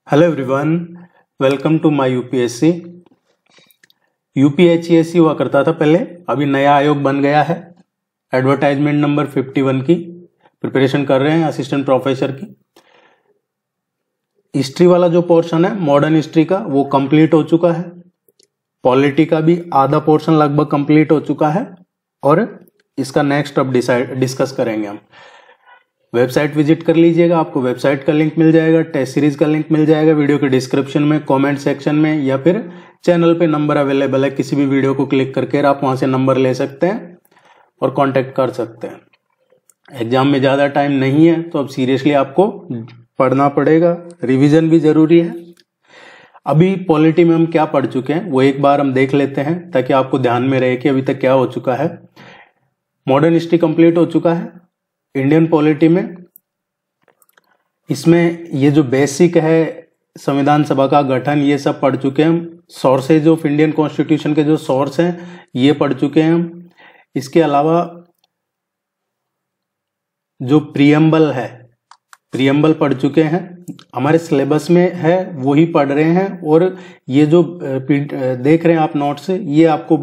Hello everyone, welcome to my UPSC. यूपीएचसीएससी हुआ करता था पहले, अभी नया आयोग बन गया है। एडवर्टाइजमेंट नंबर 51 की प्रिपरेशन कर रहे हैं असिस्टेंट प्रोफेसर की। हिस्ट्री वाला जो पोर्शन है मॉडर्न हिस्ट्री का वो कंप्लीट हो चुका है। पॉलिटी का भी आधा पोर्शन लगभग कंप्लीट हो चुका है और इसका नेक्स्ट अब डिस्कस करेंगे हम। वेबसाइट विजिट कर लीजिएगा, आपको वेबसाइट का लिंक मिल जाएगा, टेस्ट सीरीज का लिंक मिल जाएगा वीडियो के डिस्क्रिप्शन में, कमेंट सेक्शन में, या फिर चैनल पे नंबर अवेलेबल है। किसी भी वीडियो को क्लिक करके आप वहां से नंबर ले सकते हैं और कांटेक्ट कर सकते हैं। एग्जाम में ज्यादा टाइम नहीं है तो अब सीरियसली आपको पढ़ना पड़ेगा, रिविजन भी जरूरी है। अभी पॉलिटी में हम क्या पढ़ चुके हैं वो एक बार हम देख लेते हैं ताकि आपको ध्यान में रहे कि अभी तक क्या हो चुका है। मॉडर्न हिस्ट्री कंप्लीट हो चुका है। इंडियन पॉलिटी में इसमें ये जो बेसिक है संविधान सभा का गठन ये सब पढ़ चुके हैं हम। सोर्सेज ऑफ इंडियन कॉन्स्टिट्यूशन के जो सोर्स हैं ये पढ़ चुके हैं हम। इसके अलावा जो प्रियम्बल है, प्रियम्बल पढ़ चुके हैं, हमारे सिलेबस में है वही पढ़ रहे हैं। और ये जो देख रहे हैं आप नोट्स, ये आपको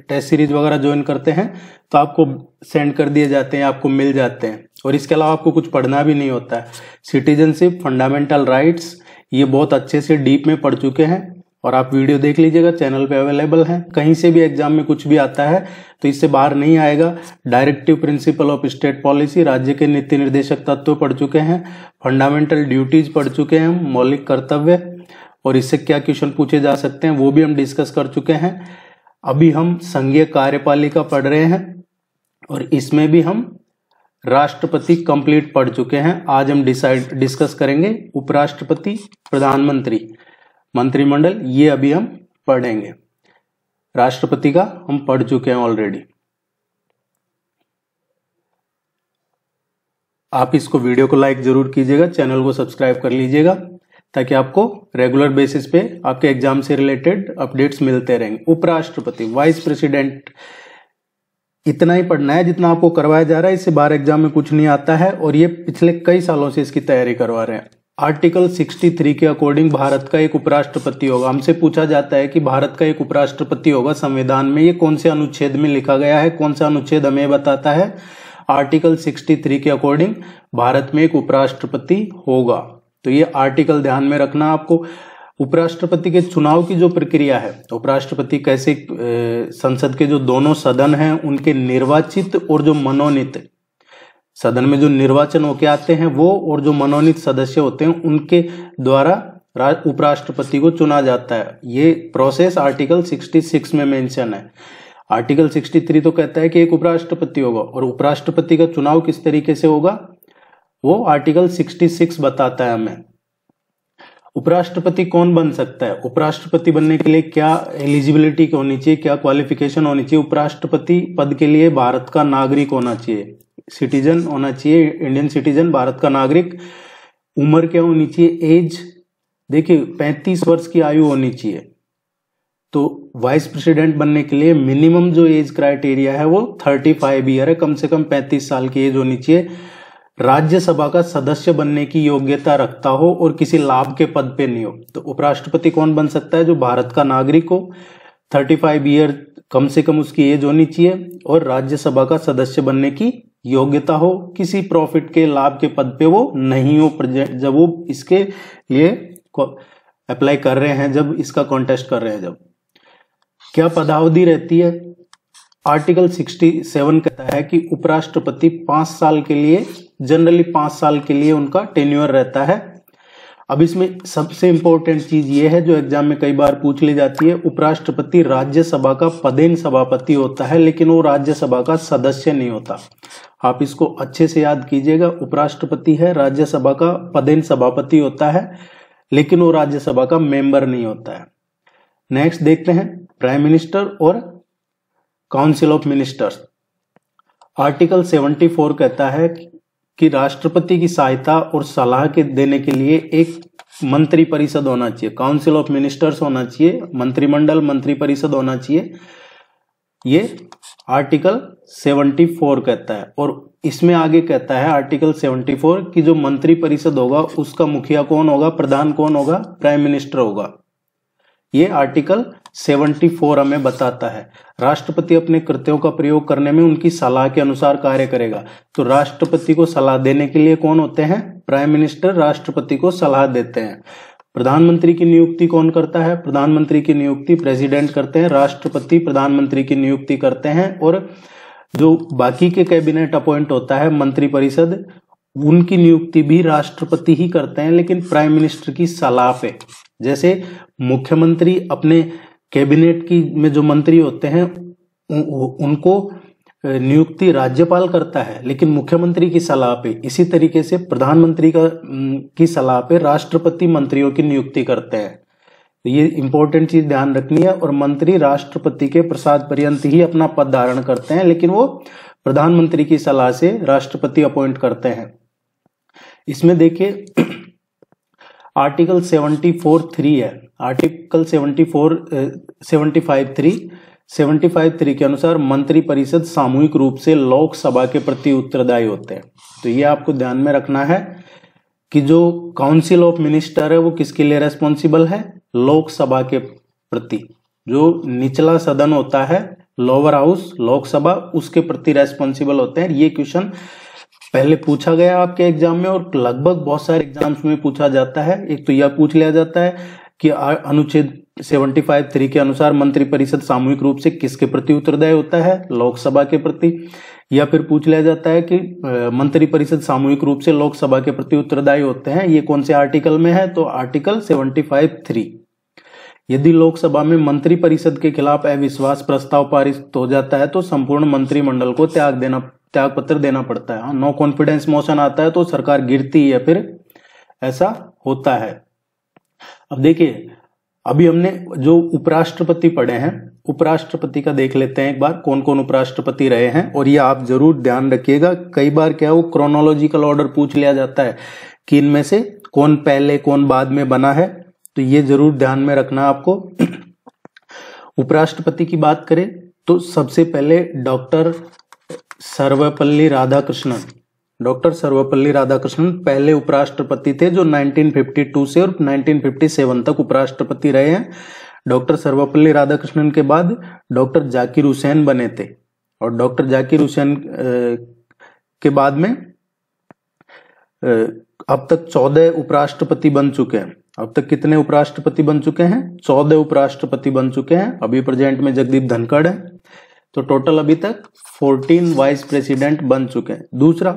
टेस्ट सीरीज वगैरह ज्वाइन करते हैं तो आपको सेंड कर दिए जाते हैं, आपको मिल जाते हैं। और इसके अलावा आपको कुछ पढ़ना भी नहीं होता है। सिटीजनशिप, फंडामेंटल राइट्स, ये बहुत अच्छे से डीप में पढ़ चुके हैं और आप वीडियो देख लीजिएगा, चैनल पे अवेलेबल है। कहीं से भी एग्जाम में कुछ भी आता है तो इससे बाहर नहीं आएगा। Directive principle of state policy, राज्य के नीति निर्देशक तत्व पढ़ चुके हैं। फंडामेंटल ड्यूटीज पढ़ चुके हैं, मौलिक कर्तव्य, और इससे क्या क्वेश्चन पूछे जा सकते हैं वो भी हम डिस्कस कर चुके हैं। अभी हम संघीय कार्यपालिका पढ़ रहे हैं और इसमें भी हम राष्ट्रपति कंप्लीट पढ़ चुके हैं। आज हम डिस्कस करेंगे उपराष्ट्रपति, प्रधानमंत्री, मंत्रिमंडल, ये अभी हम पढ़ेंगे। राष्ट्रपति का हम पढ़ चुके हैं ऑलरेडी। आप इसको वीडियो को लाइक जरूर कीजिएगा, चैनल को सब्सक्राइब कर लीजिएगा ताकि आपको रेगुलर बेसिस पे आपके एग्जाम से रिलेटेड अपडेट्स मिलते रहेंगे। उपराष्ट्रपति, वाइस प्रेसिडेंट, इतना ही पढ़ना है जितना आपको करवाया जा रहा है। इससे बाहर एग्जाम में कुछ नहीं आता है और ये पिछले कई सालों से इसकी तैयारी करवा रहे हैं। आर्टिकल 63 के अकॉर्डिंग भारत का एक उपराष्ट्रपति होगा। हमसे पूछा जाता है कि भारत का एक उपराष्ट्रपति होगा संविधान में, ये कौन से अनुच्छेद में लिखा गया है, कौन सा अनुच्छेद हमें बताता है। आर्टिकल 63 के अकॉर्डिंग भारत में एक उपराष्ट्रपति होगा। तो ये आर्टिकल ध्यान में रखना आपको। उपराष्ट्रपति के चुनाव की जो प्रक्रिया है, उपराष्ट्रपति कैसे संसद के जो दोनों सदन हैं उनके निर्वाचित और जो मनोनीत, सदन में जो निर्वाचन होके आते हैं वो, और जो मनोनीत सदस्य होते हैं उनके द्वारा उपराष्ट्रपति को चुना जाता है। ये प्रोसेस आर्टिकल 66 में मेंशन है। आर्टिकल 63 तो कहता है कि एक उपराष्ट्रपति होगा और उपराष्ट्रपति का चुनाव किस तरीके से होगा वो आर्टिकल 66 बताता है हमें। उपराष्ट्रपति कौन बन सकता है, उपराष्ट्रपति बनने के लिए क्या एलिजिबिलिटी होनी चाहिए, क्या क्वालिफिकेशन होनी चाहिए। उपराष्ट्रपति पद के लिए भारत का नागरिक होना चाहिए, सिटीजन होना चाहिए, इंडियन सिटीजन, भारत का नागरिक। उम्र क्या होनी चाहिए, एज देखिए 35 वर्ष की आयु होनी चाहिए। तो वाइस प्रेसिडेंट बनने के लिए मिनिमम जो एज क्राइटेरिया है वो 35 ईयर है, कम से कम 35 साल की एज होनी चाहिए। राज्यसभा का सदस्य बनने की योग्यता रखता हो और किसी लाभ के पद पे नहीं हो। तो उपराष्ट्रपति कौन बन सकता है, जो भारत का नागरिक हो, 35 ईयर कम से कम उसकी एज होनी चाहिए और राज्यसभा का सदस्य बनने की योग्यता हो, किसी प्रॉफिट के लाभ के पद पे वो नहीं हो जब वो इसके लिए अप्लाई कर रहे हैं, जब इसका कॉन्टेस्ट कर रहे हैं। जब क्या पदावधि रहती है, आर्टिकल 67 कहता है कि उपराष्ट्रपति 5 साल के लिए, जनरली 5 साल के लिए उनका टेन्योर रहता है। अब इसमें सबसे इंपॉर्टेंट चीज ये है जो एग्जाम में कई बार पूछ ली जाती है, उपराष्ट्रपति राज्यसभा का पदेन सभापति होता है लेकिन वो राज्यसभा का सदस्य नहीं होता। आप इसको अच्छे से याद कीजिएगा। उपराष्ट्रपति है, राज्यसभा का पदेन सभापति होता है लेकिन वो राज्यसभा का मेंबर नहीं होता है। नेक्स्ट देखते हैं प्राइम मिनिस्टर और काउंसिल ऑफ मिनिस्टर्स। आर्टिकल 74 कहता है कि राष्ट्रपति की सहायता और सलाह के देने के लिए एक मंत्री परिषद होना चाहिए, काउंसिल ऑफ मिनिस्टर्स होना चाहिए, मंत्रिमंडल, मंत्री परिषद होना चाहिए। ये आर्टिकल 74 कहता है। और इसमें आगे कहता है आर्टिकल 74 कि जो मंत्री परिषद होगा उसका मुखिया कौन होगा, प्रधान कौन होगा, प्राइम मिनिस्टर होगा। ये आर्टिकल 74 हमें बताता है। राष्ट्रपति अपने कृत्यों का प्रयोग करने में उनकी सलाह के अनुसार कार्य करेगा। तो राष्ट्रपति को सलाह देने के लिए कौन होते हैं, प्राइम मिनिस्टर राष्ट्रपति को सलाह देते हैं। प्रधानमंत्री की नियुक्ति कौन करता है, प्रधानमंत्री की नियुक्ति प्रेसिडेंट करते हैं, राष्ट्रपति प्रधानमंत्री की नियुक्ति करते हैं। और जो बाकी के कैबिनेट अपॉइंट होता है मंत्रिपरिषद, उनकी नियुक्ति भी राष्ट्रपति ही करते हैं, लेकिन प्राइम मिनिस्टर की सलाह पे। जैसे मुख्यमंत्री अपने कैबिनेट की में जो मंत्री होते हैं उनको नियुक्ति राज्यपाल करता है, लेकिन मुख्यमंत्री की सलाह पे। इसी तरीके से प्रधानमंत्री की सलाह पे राष्ट्रपति मंत्रियों की नियुक्ति करते हैं। तो ये इंपॉर्टेंट चीज ध्यान रखनी है। और मंत्री राष्ट्रपति के प्रसाद पर्यंत ही अपना पद धारण करते हैं, लेकिन वो प्रधानमंत्री की सलाह से राष्ट्रपति अपॉइंट करते हैं। इसमें देखिए आर्टिकल 74(3) है। आर्टिकल 75(3) के अनुसार मंत्री परिषद सामूहिक रूप से लोकसभा के प्रति उत्तरदायी होते हैं। तो ये आपको ध्यान में रखना है कि जो काउंसिल ऑफ मिनिस्टर है वो किसके लिए रेस्पॉन्सिबल है, लोकसभा के प्रति। जो निचला सदन होता है, लोअर हाउस लोकसभा, उसके प्रति रेस्पॉन्सिबल होते हैं। ये क्वेश्चन पहले पूछा गया आपके एग्जाम में और लगभग बहुत सारे एग्जाम्स में पूछा जाता है। एक तो यह पूछ लिया जाता है कि अनुच्छेद 75(3) के अनुसार मंत्रिपरिषद सामूहिक रूप से किसके प्रति उत्तरदायी होता है, लोकसभा के प्रति। या फिर पूछ लिया जाता है कि मंत्रिपरिषद सामूहिक रूप से लोकसभा के प्रति उत्तरदायी होते हैं, ये कौन से आर्टिकल में है, तो आर्टिकल 75(3). यदि लोकसभा में मंत्रिपरिषद के खिलाफ अविश्वास प्रस्ताव पारित हो जाता है तो संपूर्ण मंत्रिमंडल को त्याग पत्र देना पड़ता है। नो कॉन्फिडेंस मोशन आता है तो सरकार गिरती है, फिर ऐसा होता है। अब देखिए, अभी हमने जो उपराष्ट्रपति पढ़े हैं, उपराष्ट्रपति का देख लेते हैं एक बार, कौन कौन उपराष्ट्रपति रहे हैं। और ये आप जरूर ध्यान रखिएगा, कई बार क्या वो क्रोनोलॉजिकल ऑर्डर पूछ लिया जाता है कि इनमें से कौन पहले कौन बाद में बना है, तो ये जरूर ध्यान में रखना आपको। उपराष्ट्रपति की बात करें तो सबसे पहले डॉक्टर सर्वपल्ली राधाकृष्णन पहले उपराष्ट्रपति थे जो 1952 से और 1957 तक उपराष्ट्रपति रहे हैं। डॉक्टर सर्वपल्ली राधाकृष्णन के बाद डॉक्टर जाकिर हुसैन बने थे, और डॉक्टर जाकिर हुसैन के बाद में अब तक 14 उपराष्ट्रपति बन चुके हैं। अब तक कितने उपराष्ट्रपति बन चुके हैं, 14 उपराष्ट्रपति बन चुके हैं। अभी प्रेजेंट में जगदीप धनखड़ है, तो टोटल अभी तक 14 वाइस प्रेसिडेंट बन चुके हैं। दूसरा,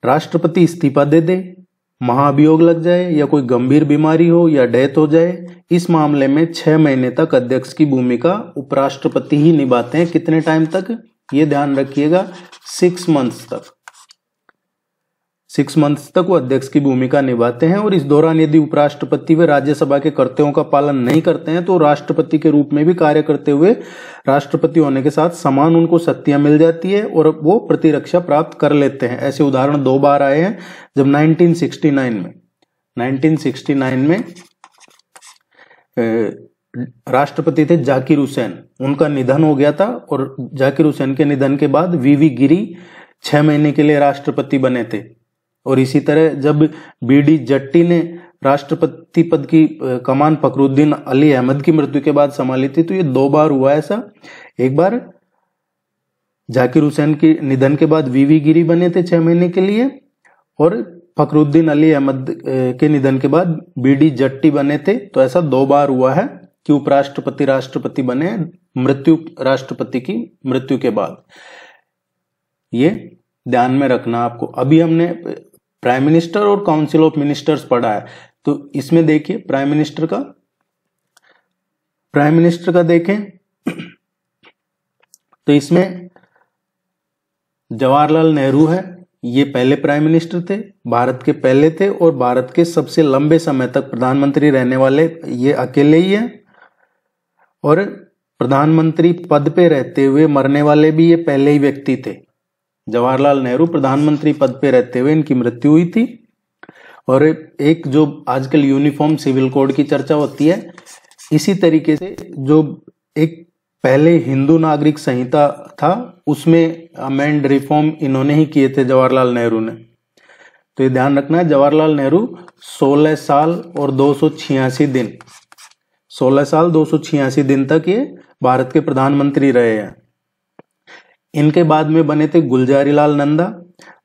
राष्ट्रपति इस्तीफा दे दे, महाअभियोग लग जाए या कोई गंभीर बीमारी हो या डेथ हो जाए, इस मामले में 6 महीने तक अध्यक्ष की भूमिका उपराष्ट्रपति ही निभाते हैं। कितने टाइम तक, ये ध्यान रखिएगा, 6 मंथ्स तक। 6 मंथ्स तक वो अध्यक्ष की भूमिका निभाते हैं। और इस दौरान यदि उपराष्ट्रपति व राज्यसभा के कर्तव्यों का पालन नहीं करते हैं तो राष्ट्रपति के रूप में भी कार्य करते हुए राष्ट्रपति होने के साथ समान उनको शक्तियां मिल जाती है और वो प्रतिरक्षा प्राप्त कर लेते हैं। ऐसे उदाहरण 2 बार आए हैं। जब 1969 में राष्ट्रपति थे जाकिर हुसैन, उनका निधन हो गया था, और जाकिर हुसैन के निधन के बाद वीवी गिरी 6 महीने के लिए राष्ट्रपति बने थे। और इसी तरह जब बीडी जट्टी ने राष्ट्रपति पद की कमान फखरुद्दीन अली अहमद की मृत्यु के बाद संभाली थी, तो ये 2 बार हुआ ऐसा। एक बार जाकिर हुसैन के निधन के बाद वीवी गिरी बने थे 6 महीने के लिए, और फखरुद्दीन अली अहमद के निधन के बाद बीडी जट्टी बने थे। तो ऐसा 2 बार हुआ है कि उपराष्ट्रपति राष्ट्रपति बने राष्ट्रपति की मृत्यु के बाद। ये ध्यान में रखना आपको। अभी हमने प्राइम मिनिस्टर और काउंसिल ऑफ मिनिस्टर्स पढ़ा है, तो इसमें देखिए प्राइम मिनिस्टर का देखें तो इसमें जवाहरलाल नेहरू है, ये पहले प्राइम मिनिस्टर थे, भारत के पहले थे और भारत के सबसे लंबे समय तक प्रधानमंत्री रहने वाले ये अकेले ही हैं। और प्रधानमंत्री पद पे रहते हुए मरने वाले भी ये पहले ही व्यक्ति थे। जवाहरलाल नेहरू प्रधानमंत्री पद पे रहते हुए इनकी मृत्यु हुई थी। और एक जो आजकल यूनिफॉर्म सिविल कोड की चर्चा होती है, इसी तरीके से जो एक पहले हिंदू नागरिक संहिता था, उसमें अमेंड रिफॉर्म इन्होंने ही किए थे, जवाहरलाल नेहरू ने। तो ये ध्यान रखना है, जवाहरलाल नेहरू 16 साल और 286 दिन 16 साल 286 दिन तक ये भारत के प्रधानमंत्री रहे हैं। इनके बाद में बने थे गुलजारी लाल नंदा,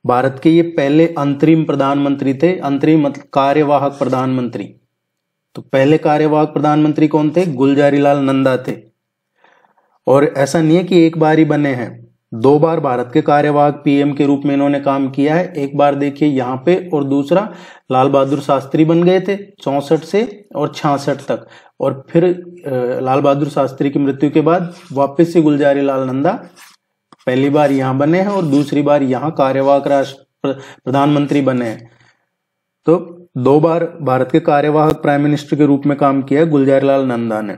भारत के ये पहले अंतरिम प्रधानमंत्री थे। अंतरिम मतलब कार्यवाहक प्रधानमंत्री। तो पहले कार्यवाहक प्रधानमंत्री कौन थे? गुलजारी लाल नंदा थे। और ऐसा नहीं है कि एक बार ही बने हैं, 2 बार भारत के कार्यवाहक पीएम के रूप में इन्होंने काम किया है। एक बार देखिए यहाँ पे, और दूसरा लाल बहादुर शास्त्री बन गए थे 64 से और 66 तक, और फिर लाल बहादुर शास्त्री की मृत्यु के बाद वापस से गुलजारी लाल नंदा पहली बार यहाँ बने हैं और दूसरी बार यहाँ कार्यवाहक राष्ट्र प्रधानमंत्री बने हैं। तो 2 बार भारत के कार्यवाहक प्राइम मिनिस्टर के रूप में काम किया है गुलजारी लाल नंदा ने।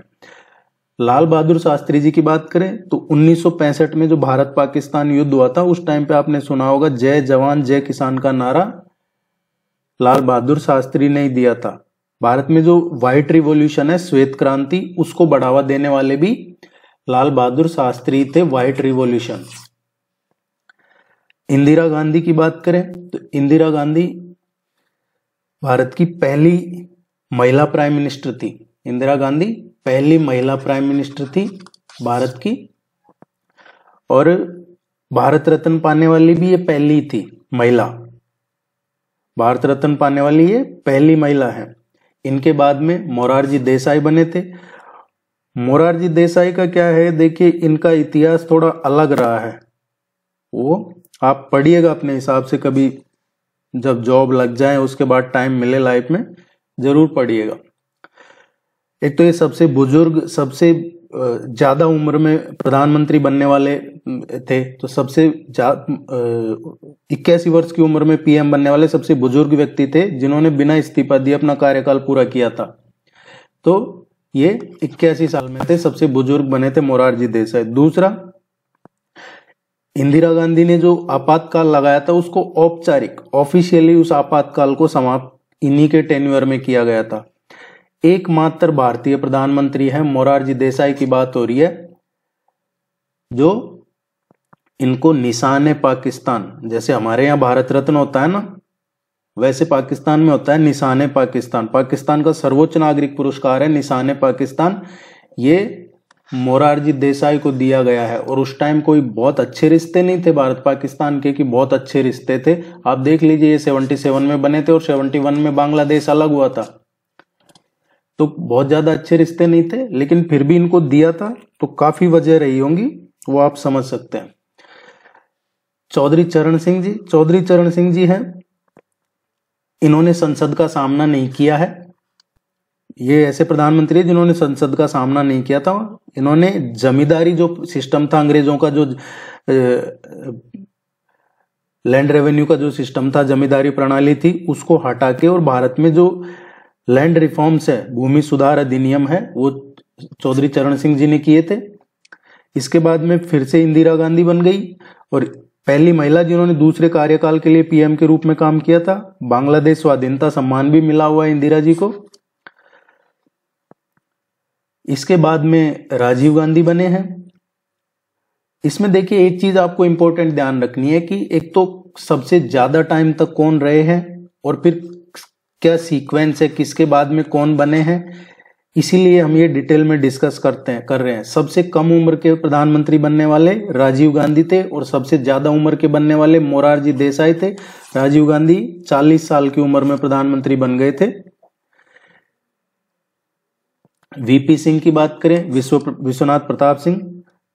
लाल बहादुर शास्त्री जी की बात करें तो 1965 में जो भारत पाकिस्तान युद्ध हुआ था, उस टाइम पे आपने सुना होगा जय जवान जय किसान का नारा लाल बहादुर शास्त्री ने ही दिया था। भारत में जो व्हाइट रिवॉल्यूशन है, श्वेत क्रांति, उसको बढ़ावा देने वाले भी लाल बहादुर शास्त्री थे। White revolution. इंदिरा गांधी की बात करें तो इंदिरा गांधी भारत की पहली महिला प्राइम मिनिस्टर थी। इंदिरा गांधी पहली महिला प्राइम मिनिस्टर थी भारत की, और भारत रत्न पाने वाली भी ये पहली थी महिला। भारत रत्न पाने वाली ये पहली महिला है। इनके बाद में मोरारजी देसाई बने थे। मोरारजी देसाई का क्या है, देखिए इनका इतिहास थोड़ा अलग रहा है, वो आप पढ़िएगा अपने हिसाब से, कभी जब जॉब लग जाए उसके बाद टाइम मिले लाइफ में जरूर पढ़िएगा। एक तो ये सबसे बुजुर्ग, सबसे ज्यादा उम्र में प्रधानमंत्री बनने वाले थे। तो सबसे 81 वर्ष की उम्र में पीएम बनने वाले सबसे बुजुर्ग व्यक्ति थे, जिन्होंने बिना इस्तीफा दिए अपना कार्यकाल पूरा किया था। तो ये 81 साल में थे, सबसे बुजुर्ग बने थे मोरारजी देसाई। दूसरा, इंदिरा गांधी ने जो आपातकाल लगाया था, उसको औपचारिक ऑफिशियली उस आपातकाल को समाप्त इन्हीं के टेन्योर में किया गया था। एकमात्र भारतीय प्रधानमंत्री है, मोरारजी देसाई की बात हो रही है, जो इनको निशान पाकिस्तान, जैसे हमारे यहाँ भारत रत्न होता है ना, वैसे पाकिस्तान में होता है निशान पाकिस्तान। पाकिस्तान का सर्वोच्च नागरिक पुरस्कार है निशान पाकिस्तान, ये मोरारजी देसाई को दिया गया है। और उस टाइम कोई बहुत अच्छे रिश्ते नहीं थे भारत पाकिस्तान के, कि बहुत अच्छे रिश्ते थे। आप देख लीजिए, ये 77 में बने थे और 71 में बांग्लादेश अलग हुआ था, तो बहुत ज्यादा अच्छे रिश्ते नहीं थे, लेकिन फिर भी इनको दिया था। तो काफी वजह रही होंगी, वो आप समझ सकते हैं। चौधरी चरण सिंह जी, चौधरी चरण सिंह जी हैं, इन्होंने संसद का सामना नहीं किया है। ये ऐसे प्रधानमंत्री है जिन्होंने संसद का सामना नहीं किया था। इन्होंने जमींदारी जो सिस्टम था अंग्रेजों का, जो लैंड रेवेन्यू का जो सिस्टम था, जमींदारी प्रणाली थी, उसको हटा के, और भारत में जो लैंड रिफॉर्म्स है, भूमि सुधार अधिनियम है, वो चौधरी चरण सिंह जी ने किए थे। इसके बाद में फिर से इंदिरा गांधी बन गई, और पहली महिला जिन्होंने दूसरे कार्यकाल के लिए पीएम के रूप में काम किया था। बांग्लादेश स्वाधीनता सम्मान भी मिला हुआ है इंदिरा जी को। इसके बाद में राजीव गांधी बने हैं। इसमें देखिए एक चीज आपको इंपॉर्टेंट ध्यान रखनी है कि एक तो सबसे ज्यादा टाइम तक कौन रहे हैं, और फिर क्या सीक्वेंस है, किसके बाद में कौन बने हैं, इसीलिए हम ये डिटेल में डिस्कस कर रहे हैं। सबसे कम उम्र के प्रधानमंत्री बनने वाले राजीव गांधी थे, और सबसे ज्यादा उम्र के बनने वाले मोरारजी देसाई थे। राजीव गांधी 40 साल की उम्र में प्रधानमंत्री बन गए थे। वीपी सिंह की बात करें, विश्वनाथ प्रताप सिंह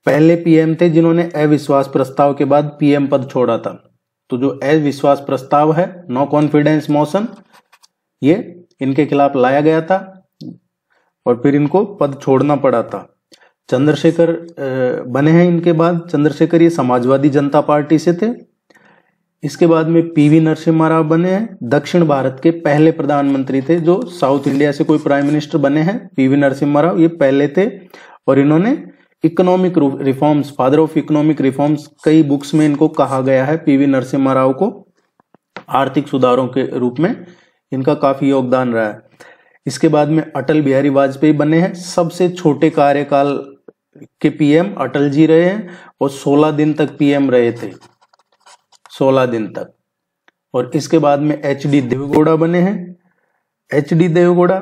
पहले पीएम थे जिन्होंने अविश्वास प्रस्ताव के बाद पीएम पद छोड़ा था। तो जो अविश्वास प्रस्ताव है, नो कॉन्फिडेंस मोशन, ये इनके खिलाफ लाया गया था और फिर इनको पद छोड़ना पड़ा था। चंद्रशेखर बने हैं इनके बाद। चंद्रशेखर ये समाजवादी जनता पार्टी से थे। इसके बाद में पीवी नरसिम्हा राव बने हैं, दक्षिण भारत के पहले प्रधानमंत्री थे जो साउथ इंडिया से कोई प्राइम मिनिस्टर बने हैं। पीवी नरसिम्हा राव ये पहले थे, और इन्होंने economic reforms, father of economic reforms, कई बुक्स में इनको कहा गया है पीवी नरसिम्हा राव को। आर्थिक सुधारों के रूप में इनका काफी योगदान रहा है। इसके बाद में अटल बिहारी वाजपेयी बने हैं, सबसे छोटे कार्यकाल के पीएम अटल जी रहे हैं और 16 दिन तक पीएम रहे थे, 16 दिन तक। और इसके बाद में एचडी देवेगौड़ा बने हैं। एचडी देवेगौड़ा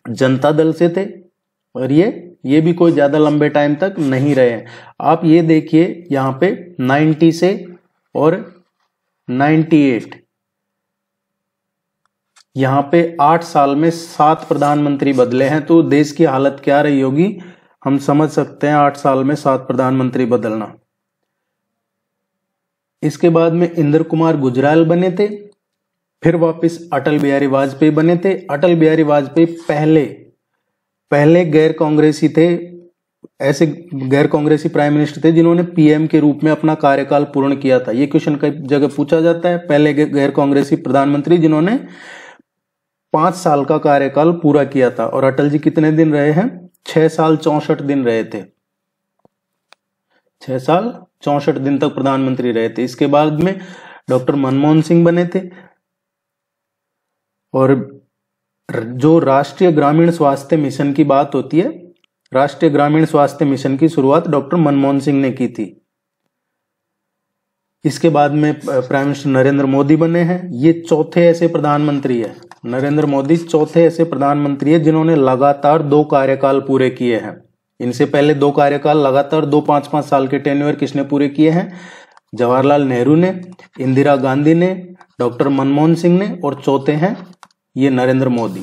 जनता दल से थे और ये भी कोई ज्यादा लंबे टाइम तक नहीं रहे हैं। आप ये देखिए यहाँ पे 90 से और 98, यहाँ पे 8 साल में 7 प्रधानमंत्री बदले हैं। तो देश की हालत क्या रही होगी हम समझ सकते हैं, 8 साल में 7 प्रधानमंत्री बदलना। इसके बाद में इंद्र कुमार गुजराल बने थे, फिर वापस अटल बिहारी वाजपेयी बने थे। अटल बिहारी वाजपेयी पहले गैर कांग्रेसी थे, ऐसे गैर कांग्रेसी प्राइम मिनिस्टर थे जिन्होंने पीएम के रूप में अपना कार्यकाल पूर्ण किया था। ये क्वेश्चन कई जगह पूछा जाता है, पहले गैर कांग्रेसी प्रधानमंत्री जिन्होंने 5 साल का कार्यकाल पूरा किया था। और अटल जी कितने दिन रहे हैं? 6 साल 64 दिन रहे थे, 6 साल 64 दिन तक प्रधानमंत्री रहे थे। इसके बाद में डॉक्टर मनमोहन सिंह बने थे। और जो राष्ट्रीय ग्रामीण स्वास्थ्य मिशन की बात होती है, राष्ट्रीय ग्रामीण स्वास्थ्य मिशन की शुरुआत डॉक्टर मनमोहन सिंह ने की थी। इसके बाद में प्राइम मिनिस्टर नरेंद्र मोदी बने हैं। ये चौथे ऐसे प्रधानमंत्री है, नरेंद्र मोदी चौथे ऐसे प्रधानमंत्री है जिन्होंने लगातार 2 कार्यकाल पूरे किए हैं। इनसे पहले 2 कार्यकाल लगातार 2 5-5 साल के टेन्योर किसने पूरे किए हैं? जवाहरलाल नेहरू ने, इंदिरा गांधी ने, डॉक्टर मनमोहन सिंह ने, और चौथे हैं ये नरेंद्र मोदी।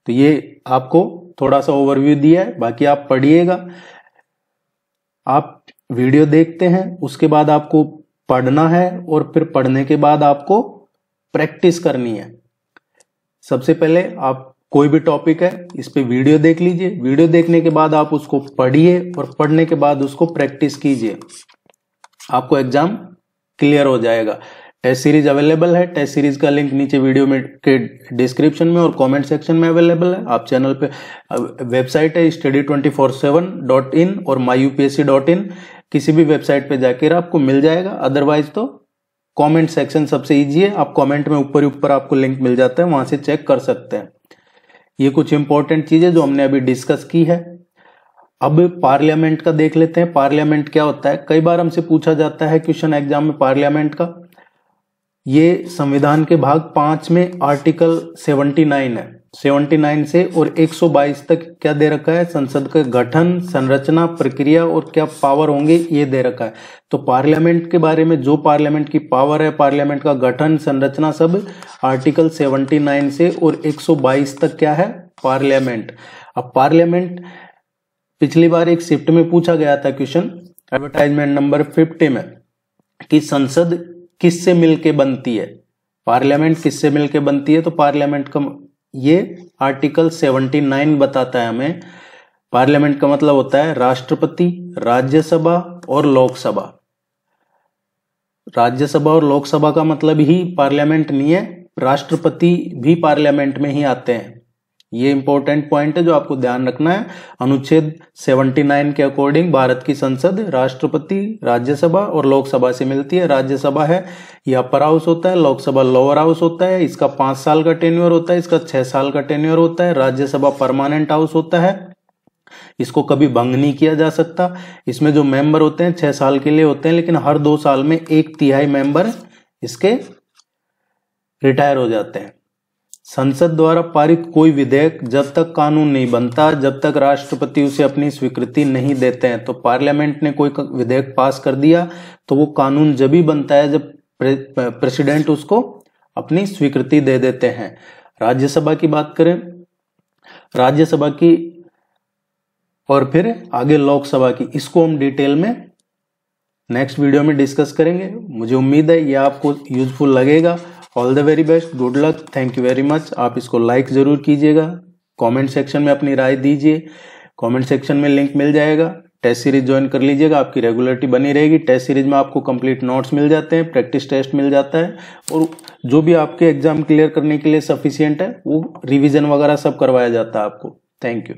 तो ये आपको थोड़ा सा ओवरव्यू दिया है, बाकी आप पढ़िएगा। आप वीडियो देखते हैं, उसके बाद आपको पढ़ना है और फिर पढ़ने के बाद आपको प्रैक्टिस करनी है। सबसे पहले आप कोई भी टॉपिक है इस पे वीडियो देख लीजिए, वीडियो देखने के बाद आप उसको पढ़िए और पढ़ने के बाद उसको प्रैक्टिस कीजिए, आपको एग्जाम क्लियर हो जाएगा। टेस्ट सीरीज अवेलेबल है, टेस्ट सीरीज का लिंक नीचे वीडियो में के डिस्क्रिप्शन में और कमेंट सेक्शन में अवेलेबल है। आप चैनल पे वेबसाइट है study247.in और myupsc.in, किसी भी वेबसाइट पे जाकर आपको मिल जाएगा। अदरवाइज तो कमेंट सेक्शन सबसे इजी है, आप कमेंट में ऊपर ही ऊपर आपको लिंक मिल जाता है, वहां से चेक कर सकते हैं। ये कुछ इंपॉर्टेंट चीजें जो हमने अभी डिस्कस की है। अब पार्लियामेंट का देख लेते हैं। पार्लियामेंट क्या होता है? कई बार हमसे पूछा जाता है क्वेश्चन एग्जाम में पार्लियामेंट का। ये संविधान के भाग 5 में आर्टिकल 79 है, 79 से और 122 तक क्या दे रखा है? संसद का गठन, संरचना, प्रक्रिया और क्या पावर होंगे ये दे रखा है। तो पार्लियामेंट के बारे में जो पार्लियामेंट की पावर है, पार्लियामेंट का गठन, संरचना, सब आर्टिकल 79 से और 122 तक क्या है? पार्लियामेंट। अब पार्लियामेंट पिछली बार एक शिफ्ट में पूछा गया था क्वेश्चन, एडवर्टाइजमेंट नंबर 50 में, कि संसद किससे मिलके बनती है, पार्लियामेंट किससे मिलके बनती है। तो पार्लियामेंट का ये आर्टिकल 79 बताता है हमें। पार्लियामेंट का मतलब होता है राष्ट्रपति, राज्यसभा और लोकसभा। राज्यसभा और लोकसभा का मतलब ही पार्लियामेंट नहीं है, राष्ट्रपति भी पार्लियामेंट में ही आते हैं। ये इंपॉर्टेंट पॉइंट है जो आपको ध्यान रखना है। अनुच्छेद 79 के अकॉर्डिंग भारत की संसद राष्ट्रपति, राज्यसभा और लोकसभा से मिलती है। राज्यसभा है ये अपर हाउस होता है, लोकसभा लोअर हाउस होता है। इसका 5 साल का टेन्योर होता है, इसका 6 साल का टेन्योर होता है। राज्यसभा परमानेंट हाउस होता है, इसको कभी भंग नहीं किया जा सकता। इसमें जो मेंबर होते हैं 6 साल के लिए होते हैं, लेकिन हर 2 साल में 1/3 मेंबर इसके रिटायर हो जाते हैं। संसद द्वारा पारित कोई विधेयक जब तक कानून नहीं बनता, जब तक राष्ट्रपति उसे अपनी स्वीकृति नहीं देते हैं। तो पार्लियामेंट ने कोई विधेयक पास कर दिया तो वो कानून जब ही बनता है जब प्रेसिडेंट उसको अपनी स्वीकृति दे देते हैं। राज्यसभा की बात करें, राज्यसभा की और फिर आगे लोकसभा की, इसको हम डिटेल में नेक्स्ट वीडियो में डिस्कस करेंगे। मुझे उम्मीद है ये आपको यूजफुल लगेगा। All the very best, good luck, thank you very much. आप इसको लाइक जरूर कीजिएगा, कमेंट सेक्शन में अपनी राय दीजिए, कमेंट सेक्शन में लिंक मिल जाएगा। टेस्ट सीरीज ज्वाइन कर लीजिएगा, आपकी रेगुलरिटी बनी रहेगी। टेस्ट सीरीज में आपको कंप्लीट नोट्स मिल जाते हैं, प्रैक्टिस टेस्ट मिल जाता है, और जो भी आपके एग्जाम क्लियर करने के लिए सफिशिएंट है वो रिविजन वगैरह सब करवाया जाता है आपको। Thank you.